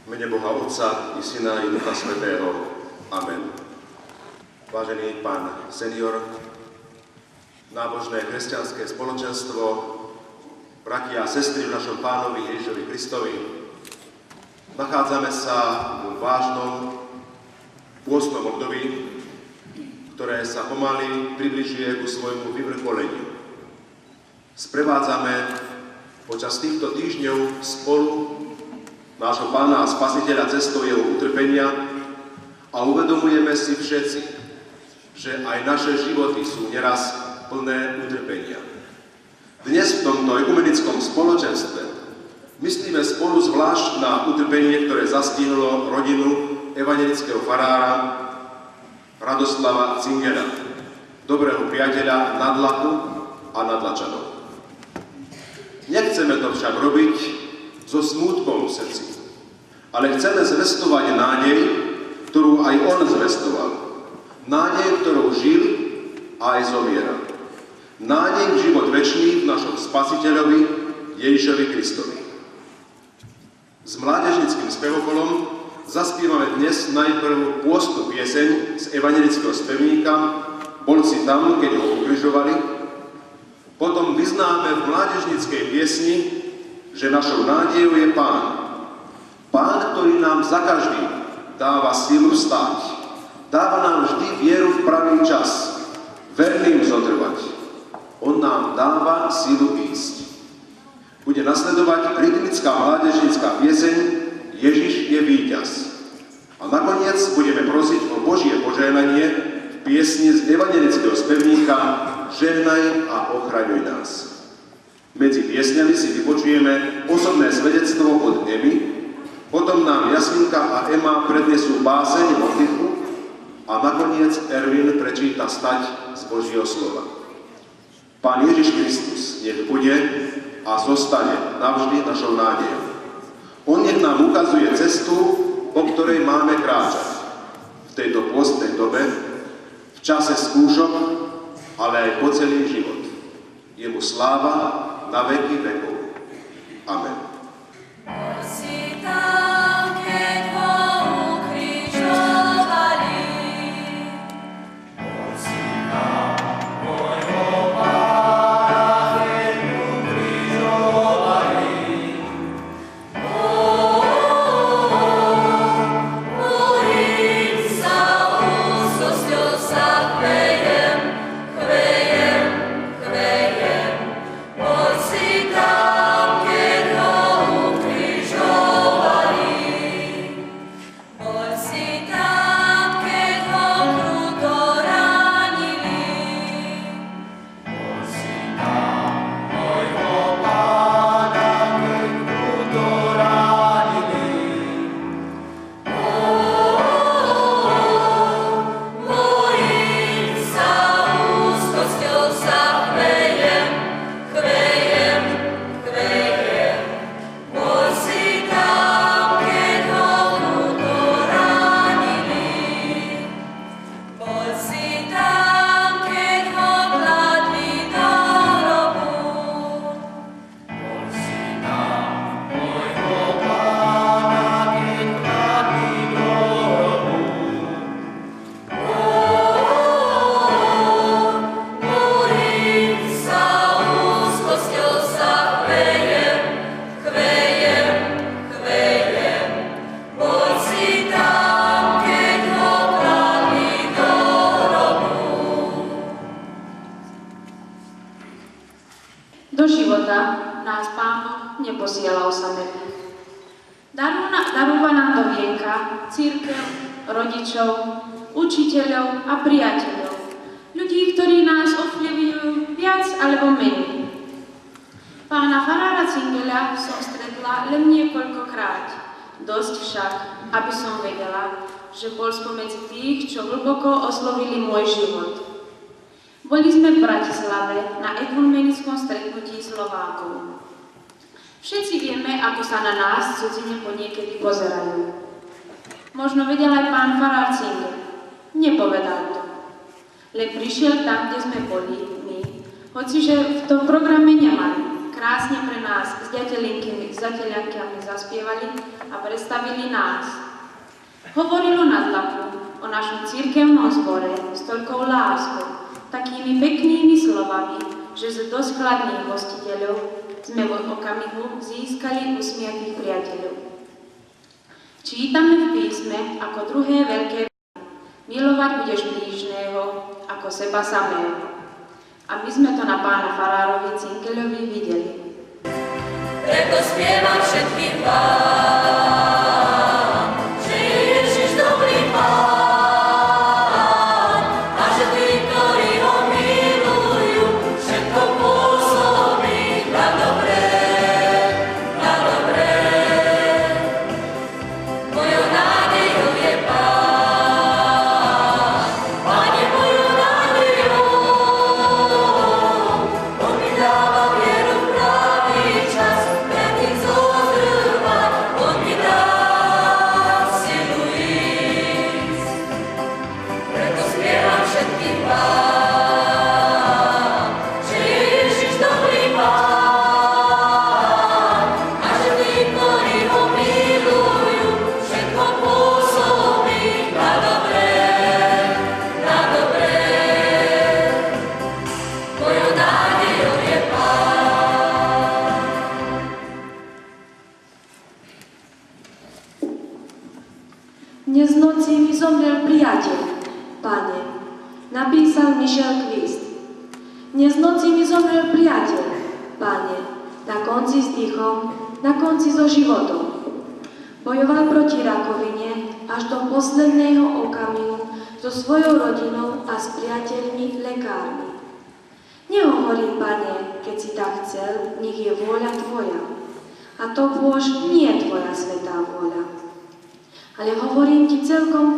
V mene Boha Otca i Syna i Ducha Svätého. Amen. Vážený pán senior, nábožné kresťanské spoločenstvo, bratia a sestry v našom Pánovi Ježišovi Kristovi, nachádzame sa v vážnom pôstnom období, ktoré sa pomaly približuje ku svojmu vyvrcholeniu. Sprevádzame počas týchto týždňov spolu nášho Pána a Spasiteľa cestou jeho utrpenia a uvedomujeme si všetci, že aj naše životy sú neraz plné utrpenia. Dnes v tomto ekumenickom spoločenstve myslíme spolu zvlášť na utrpenie, ktoré zastihlo rodinu evanjelického farára Radoslava Zingera, dobrého priateľa Nadlaku a Nadlačanov. Nechceme to však robiť so smútkom v srdci, ale chceme zvestovať nádej, ktorú aj on zvestoval. Nádej, ktorou žil a aj zomieral. Nádej v život večný v našom Spasiteľovi Ježišovi Kristovi. S mládežnickým spevokolom zaspívame dnes najprv pôstnu pieseň z evanjelického spevníka Bol si tam, keď ho ukrižovali. Potom vyznáme v mládežnickej piesni, že našou nádejou je Pán. Pán, ktorý nám za každým dáva silu stáť. Dáva nám vždy vieru v pravý čas. Verným zotrvať. On nám dáva silu ísť. Bude nasledovať rytmická mládežnická pieseň Ježiš je víťaz. A nakoniec budeme prosiť o Božie požehnanie v piesni z evanjelického spevníka Žehnaj a ochraňuj nás. Medzi piesňami si vypočujeme osobné svedectvo od Emy, potom nám Jasminka a Ema prednesú báseň, modlitbu a nakoniec Ervin prečíta stať z Božieho slova. Pán Ježiš Kristus nech bude a zostane navždy našou nádejou. On nech nám ukazuje cestu, po ktorej máme kráčať v tejto pôstnej dobe, v čase skúšok, ale aj po celý život. Jemu sláva na veky vekov. Amen. Darúva nám do vieka cirkev, rodičov, učiteľov a priateľov. Ľudí, ktorí nás ovplyvňujú viac alebo menej. Pána farára Zingera som stretla len niekoľkokrát. Dosť však, aby som vedela, že bol spomedzi tých, čo hlboko oslovili môj život. Boli sme v Bratislave na ekumenickom stretnutí Slovákov. Všetci vieme, ako sa na nás v cudzine poniekedy pozerajú. Možno vedel aj pán farár Zinger. Nepovedal to. Len prišiel tam, kde sme boli my, hociže v tom programe nemali. krásne pre nás s ďatelinkami zaspievali a predstavili nás. Hovorilo na tlaku o našom cirkevnom zbore s toľkou láskou, takými peknými slovami, že z dosť chladných hostiteľov sme v okamihu získali usmiatých priateľov. Čítame v písme ako druhé veľké milovať budeš blížneho ako seba samého. A my sme to na pána farárovi Cinkeľovi videli. Preto spievam všetkým vám, že je Ježiš dobrý Pán a že tí, ktorí ho milujú, všetko pôsobí na dobré, na dobré. Mojou nádejou je Pán, Pane, mojou nádejou. On mi dáva vieru v pravý čas, pre tých zotrvať, on mi dá silu ísť. Preto spievam všetkým vám, že je Ježiš dobrý Pán a že tí, ktorí ho milujú, všetko pôsobí na dobré, na dobré. Mojou nádejou je Pán. Dnes v noci mi zomrel priateľ, Pane, napísal Michel Quist. Dnes v noci mi zomrel priateľ, Pane, na konci s dýchom, na konci so životom. Bojoval proti rakovine až do posledného okamihu so svojou rodinou a s priateľmi lekármi. Nehovorím, Pane, keď si tak chcel, nech je vôľa Tvoja. A to bôž nie je Tvoja svätá vôľa. Ale hovorím Ti celkom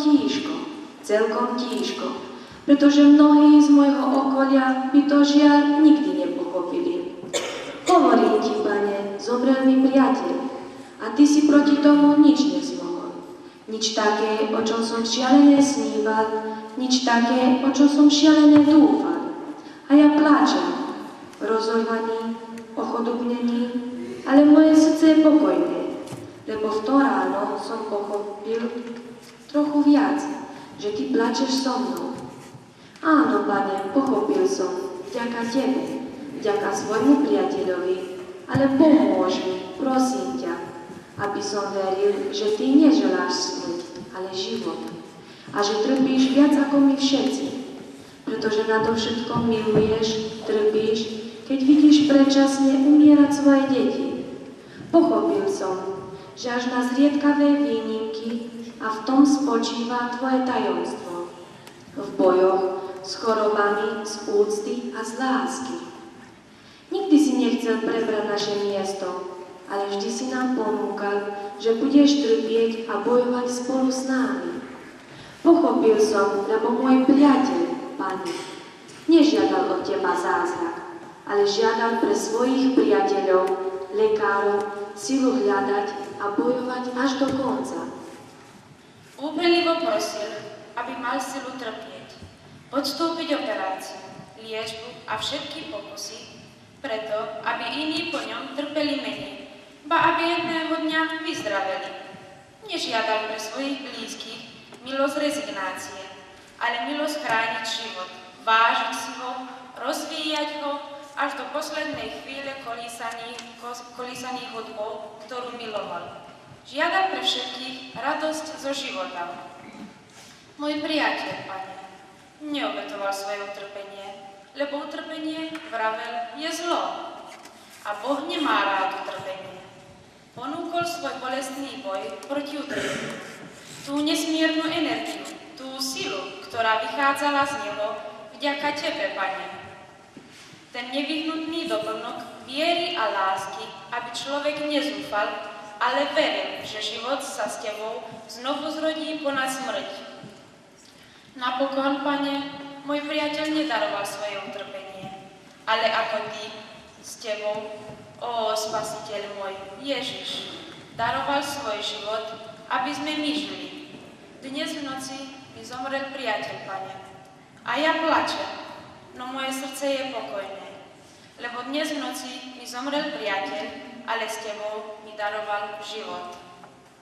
tížko, pretože mnohí z môjho okolia by to žiaľ nikdy nepochopili. Hovorím Ti, Pane, zomrel mi priateľ a Ty si proti tomu nič nezmohol. Nič také, o čom som šialene sníval, nič také, o čom som šialene dúfal. A ja pláčem, rozorvaný, ochudobnený, ale moje srdce je pokojné, lebo v to ráno som pochopil trochu viac, že Ty plačeš so mnou. Áno, Pane, pochopil som, vďaka Tebe, vďaka svojmu priateľovi, ale pomôž mi, prosím ťa, aby som veril, že Ty neželáš smrť, ale život. A že trpíš viac ako my všetci, pretože na to všetko miluješ, trpíš, keď vidíš predčasne umierať svoje deti. Pochopil som, že až na zriedkavé výnimky a v tom spočíva Tvoje tajomstvo. V bojoch, s chorobami, z úcty a z lásky. Nikdy si nechcel prebrať naše miesto, ale vždy si nám ponúkal, že budeš trpieť a bojovať spolu s nami. Pochopil som, lebo môj priateľ, Pane, nežiadal od Teba zázrak, ale žiadal pre svojich priateľov, lekárov, silu hľadať a bojovať až do konca. Úprimlivo prosil, aby mal silu trpieť, podstúpiť operáciu, liečbu a všetky pokusy, preto, aby iní po ňom trpeli menej, ba aby jedného dňa vyzdraveli. Nežiadal pre svojich blízkych milosť rezignácie, ale milosť chrániť život, vážiť si ho, rozvíjať ho až do poslednej chvíle kolísaných hudbou, ktorú miloval. Žiadal pre všetkých radosť zo života. Môj priateľ, Pane, neobetoval svoje utrpenie, lebo utrpenie, vravel, je zlo. A Boh nemá rád utrpenie. Ponúkol svoj bolestný boj proti utrpeniu. Tú nesmiernu energiu, tú silu, ktorá vychádzala z Neho vďaka Tebe, Pane. Ten nevyhnutný doplnok viery a lásky, aby človek nezúfal, ale veril, že život sa s Tebou znovu zrodí ponad smrť. Napokon, Pane, môj priateľ nedaroval svoje utrpenie, ale ako Ty s Tebou, ó Spasiteľ môj, Ježiš, daroval svoj život, aby sme my žili. Dnes v noci mi zomrel priateľ, Pane, a ja plačem, no moje srdce je pokojné, lebo dnes v noci mi zomrel priateľ, ale s tebou mi daroval život.